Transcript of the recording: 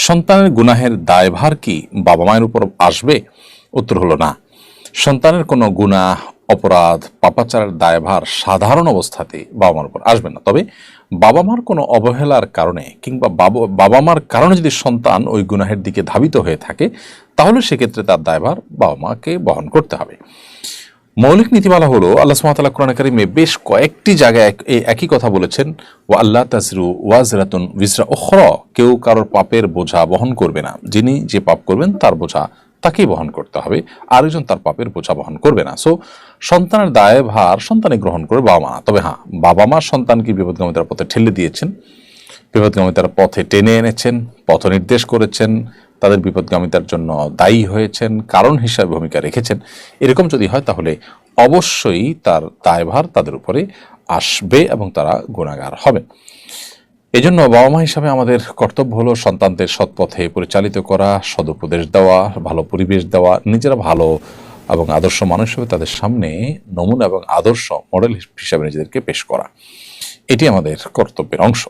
সন্তানের গুনাহের দায়ভার কি বাবা মায়ের উপর আসবে? উত্তর হলো না। সন্তানের কোনো গুনাহ, অপরাধ, পাপাচারের দায়ভার সাধারণ অবস্থাতেই বাবা মার উপর আসবে না। তবে বাবা মার কোনো অবহেলার কারণে কিংবা বাবা মার কারণে যদি সন্তান ওই গুনাহের দিকে ধাবিত হয়ে থাকে, তাহলে সেক্ষেত্রে তার দায়ভার বাবা মাকে বহন করতে হবে। মৌলিক নীতিমালা হলো, আল্লাহ সুবহানাহু ওয়া তাআলা কোরআনে কারিমে বেশ কয়েকটি জায়গায় এই একই কথা বলেছেন, ওয়া আল্লা তাজরু ওয়াজরাতুন উযরা উখরা, কেউ কারোর পাপের বোঝা বহন করবে না। যিনি যে পাপ করবেন তার বোঝা তাকেই বহন করতে হবে, আরেকজন তার পাপের বোঝা বহন করবে না। সো সন্তানের দায়ভার সন্তানই গ্রহণ করবে, বাবা মা না। তবে হ্যাঁ, বাবা মা সন্তানকে বিপদগামিতার পথে ঠেলে দিয়েছেন, বিপদগামিতার পথে টেনে এনেছেন, পথ নির্দেশ করেছেন, তাদের বিপদগামিতার জন্য দায়ী হয়েছেন, কারণ হিসাবে ভূমিকা রেখেছেন। এরকম যদি হয় তাহলে অবশ্যই তার দায়ভার তাদের উপরে আসবে এবং তারা গুনাহগার হবে। এজন্য বাবা মা হিসাবে আমাদের কর্তব্য হলো সন্তানদের সৎ পথে পরিচালিত করা, সদুপদেশ দেওয়া, ভালো পরিবেশ দেওয়া, নিজেরা ভালো এবং আদর্শ মানুষ হিসেবে তাদের সামনে নমুনা এবং আদর্শ মডেল হিসাবে নিজেদেরকে পেশ করা। এটি আমাদের কর্তব্যের অংশ।